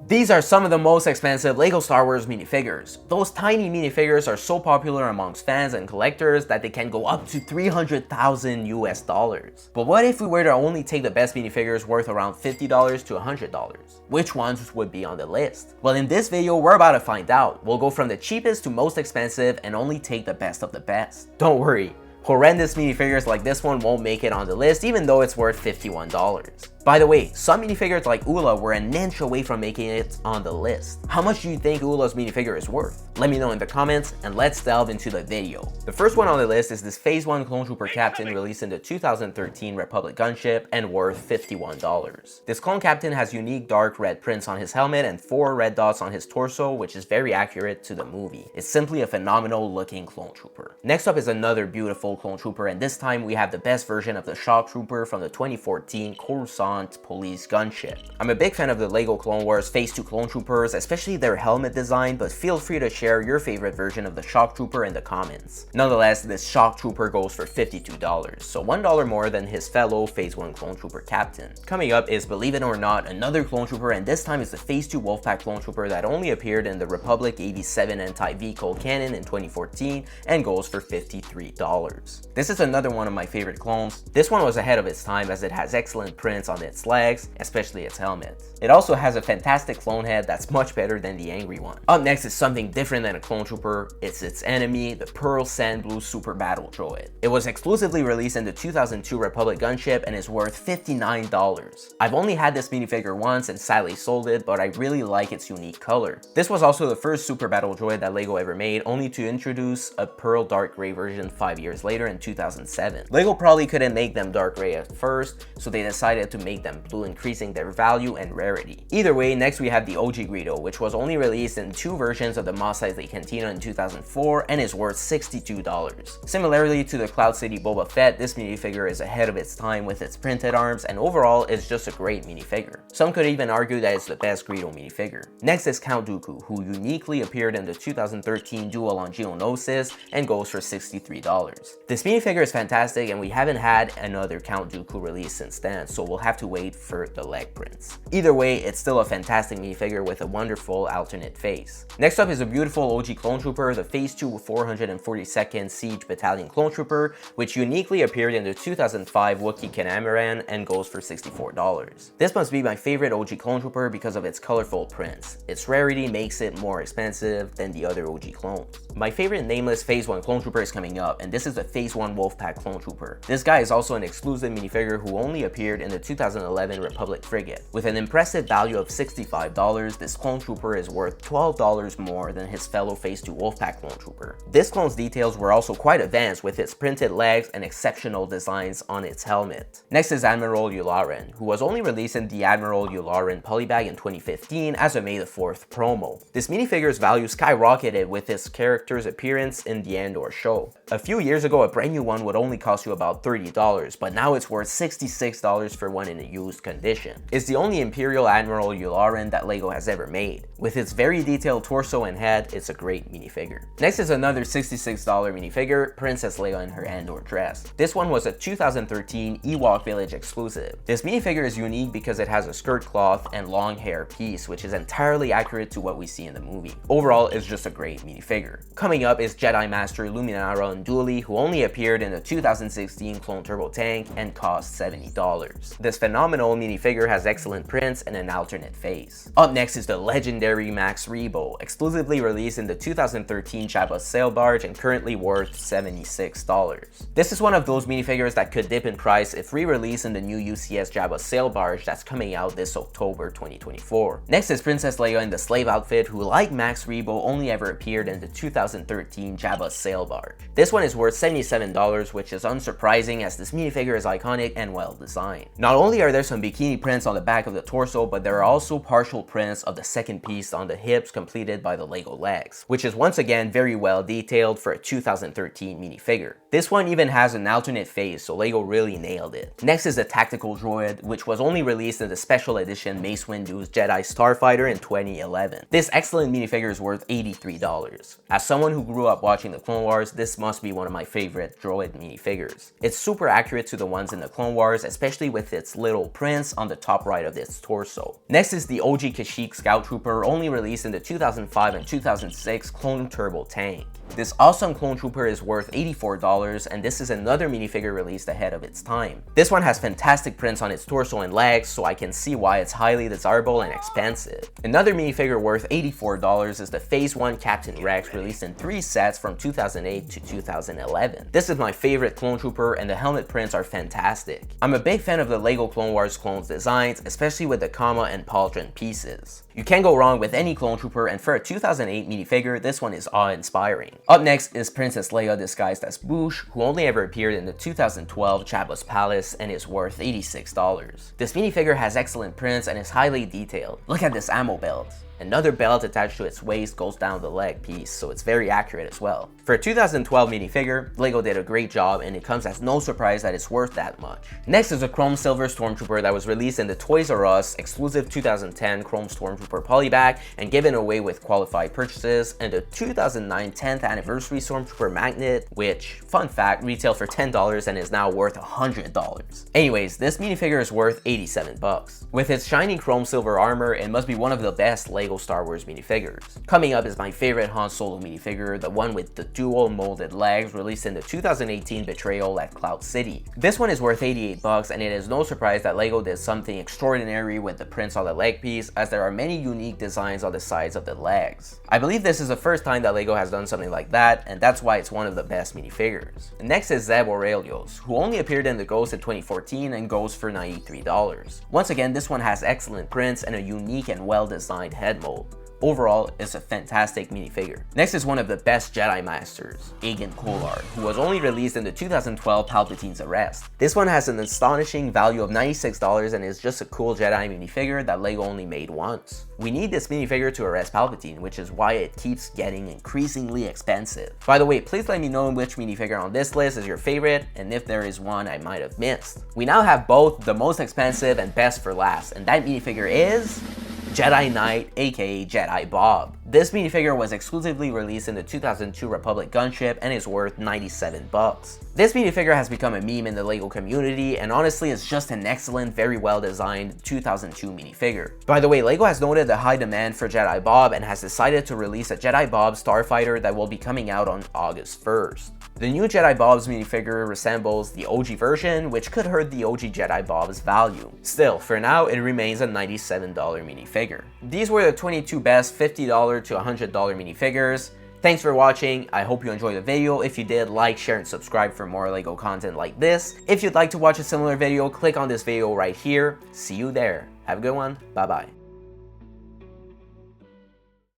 These are some of the most expensive LEGO Star Wars minifigures. Those tiny minifigures are so popular amongst fans and collectors that they can go up to 300,000 US dollars. But what if we were to only take the best minifigures worth around $50 to $100? Which ones would be on the list? Well, in this video, we're about to find out. We'll go from the cheapest to most expensive and only take the best of the best. Don't worry, horrendous minifigures like this one won't make it on the list even though it's worth $51. By the way, some minifigures like Ula were an inch away from making it on the list. How much do you think Ula's minifigure is worth? Let me know in the comments and let's delve into the video. The first one on the list is this Phase 1 Clone Trooper Captain released in the 2013 Republic gunship and worth $51. This clone captain has unique dark red prints on his helmet and 4 red dots on his torso, which is very accurate to the movie. It's simply a phenomenal looking clone trooper. Next up is another beautiful clone trooper, and this time we have the best version of the shock trooper from the 2014 Coruscant police gunship. I'm a big fan of the LEGO Clone Wars Phase 2 clone troopers, especially their helmet design, but feel free to share your favorite version of the shock trooper in the comments. Nonetheless, this shock trooper goes for $52, so $1 more than his fellow Phase 1 clone trooper captain. Coming up is, believe it or not, another clone trooper, and this time is the Phase 2 Wolfpack clone trooper that only appeared in the Republic 87 anti-vehicle cannon in 2014 and goes for $53. This is another one of my favorite clones. This one was ahead of its time as it has excellent prints on its legs, especially its helmet. It also has a fantastic clone head that's much better than the angry one. Up next is something different than a clone trooper. It's its enemy, the Pearl Sand Blue Super Battle Droid. It was exclusively released in the 2002 Republic gunship and is worth $59. I've only had this minifigure once and sadly sold it, but I really like its unique color. This was also the first Super Battle Droid that LEGO ever made, only to introduce a pearl dark gray version 5 years later in 2007. LEGO probably couldn't make them dark gray at first, so they decided to make them blue, increasing their value and rarity. Either way, next we have the OG Greedo, which was only released in 2 versions of the Mos Eisley Cantina in 2004 and is worth $62. Similarly to the Cloud City Boba Fett, this minifigure is ahead of its time with its printed arms, and overall is just a great minifigure. Some could even argue that it's the best Greedo minifigure. Next is Count Dooku, who uniquely appeared in the 2013 Duel on Geonosis and goes for $63. This minifigure is fantastic, and we haven't had another Count Dooku release since then, so we'll have to wait for the leg prints. Either way, it's still a fantastic minifigure with a wonderful alternate face. Next up is a beautiful OG clone trooper, the Phase 2 442nd Siege Battalion clone trooper, which uniquely appeared in the 2005 Wookiee Catamaran and goes for $64. This must be my favorite OG clone trooper because of its colorful prints. Its rarity makes it more expensive than the other OG clones. My favorite nameless Phase 1 clone trooper is coming up, and this is the Phase 1 Wolfpack clone trooper. This guy is also an exclusive minifigure who only appeared in the 2011 Republic frigate. With an impressive value of $65, this clone trooper is worth $12 more than his fellow Phase 2 Wolfpack clone trooper. This clone's details were also quite advanced with its printed legs and exceptional designs on its helmet. Next is Admiral Yularen, who was only released in the Admiral Yularen polybag in 2015 as a May the 4th promo. This minifigure's value skyrocketed with its character's appearance in the Endor show. A few years ago, a brand new one would only cost you about $30, but now it's worth $66 for one in a used condition. It's the only Imperial Admiral Yularen that LEGO has ever made. With its very detailed torso and head, it's a great minifigure. Next is another $66 minifigure, Princess Leia in her Endor dress. This one was a 2013 Ewok Village exclusive. This minifigure is unique because it has a skirt cloth and long hair piece, which is entirely accurate to what we see in the movie. Overall, it's just a great minifigure. Coming up is Jedi Master Luminara Unduli, who only appeared in the 2016 Clone Turbo Tank and cost $70. This phenomenal minifigure has excellent prints and an alternate face. Up next is the legendary Max Rebo, exclusively released in the 2013 Jabba's Sail Barge and currently worth $76. This is one of those minifigures that could dip in price if re-released in the new UCS Jabba's Sail Barge that's coming out this October 2024. Next is Princess Leia in the slave outfit, who like Max Rebo only ever appeared in the 2013 Jabba's Sail Barge. This one is worth $77, which is unsurprising as this minifigure is iconic and well designed. Not only are there some bikini prints on the back of the torso, but there are also partial prints of the second piece on the hips completed by the LEGO legs, which is once again very well detailed for a 2013 minifigure. This one even has an alternate face, so LEGO really nailed it. Next is the Tactical Droid, which was only released in the special edition Mace Windu's Jedi Starfighter in 2011. This excellent minifigure is worth $83. As someone who grew up watching the Clone Wars, this must be one of my favorite droid minifigures. It's super accurate to the ones in the Clone Wars, especially with its little prints on the top right of its torso. torso. Next is the OG Kashyyyk Scout Trooper, only released in the 2005 and 2006 Clone Turbo tank. This awesome clone trooper is worth $84, and this is another minifigure released ahead of its time. This one has fantastic prints on its torso and legs, so I can see why it's highly desirable and expensive. Another minifigure worth $84 is the Phase 1 Captain Rex, released in 3 sets from 2008 to 2011. This is my favorite clone trooper, and the helmet prints are fantastic. I'm a big fan of the LEGO Clone Wars clones designs, especially with the comma and pauldron pieces. You can't go wrong with any clone trooper, and for a 2008 minifigure, this one is awe-inspiring. Up next is Princess Leia disguised as Boushh, who only ever appeared in the 2012 Jabba's Palace and is worth $86. This minifigure has excellent prints and is highly detailed. Look at this ammo belt. Another belt attached to its waist goes down the leg piece, so it's very accurate as well. For a 2012 minifigure, LEGO did a great job, and it comes as no surprise that it's worth that much. Next is a Chrome Silver Stormtrooper that was released in the Toys R Us exclusive 2010 Chrome Stormtrooper Polybag and given away with qualified purchases, and the 2009 10th Anniversary Stormtrooper Magnet, which, fun fact, retailed for $10 and is now worth $100. Anyways, this minifigure is worth $87. With its shiny Chrome Silver armor, it must be one of the best LEGO Star Wars minifigures. Coming up is my favorite Han Solo minifigure, the one with the dual molded legs, released in the 2018 Betrayal at Cloud City. This one is worth $88, and it is no surprise that LEGO did something extraordinary with the prints on the leg piece, as there are many unique designs on the sides of the legs. I believe this is the first time that LEGO has done something like that, and that's why it's one of the best minifigures. Next is Zeb Orrelios, who only appeared in the Ghost in 2014 and goes for $93. Once again, this one has excellent prints and a unique and well-designed head mold. Overall, it's a fantastic minifigure. Next is one of the best Jedi Masters, Agen Kolar, who was only released in the 2012 Palpatine's Arrest. This one has an astonishing value of $96 and is just a cool Jedi minifigure that LEGO only made once. We need this minifigure to arrest Palpatine, which is why it keeps getting increasingly expensive. By the way, please let me know which minifigure on this list is your favorite, and if there is one I might have missed. We now have both the most expensive and best for last, and that minifigure is Jedi Knight, aka Jedi Bob. This minifigure was exclusively released in the 2002 Republic gunship and is worth $97. This minifigure has become a meme in the LEGO community, and honestly is just an excellent, very well designed 2002 minifigure. By the way, LEGO has noted the high demand for Jedi Bob and has decided to release a Jedi Bob Starfighter that will be coming out on August 1st. The new Jedi Bob's minifigure resembles the OG version, which could hurt the OG Jedi Bob's value. Still, for now, it remains a $97 minifigure. These were the 22 best $50 to $100 minifigures. Thanks for watching. I hope you enjoyed the video. If you did, like, share, and subscribe for more LEGO content like this. If you'd like to watch a similar video, click on this video right here. See you there. Have a good one. Bye-bye.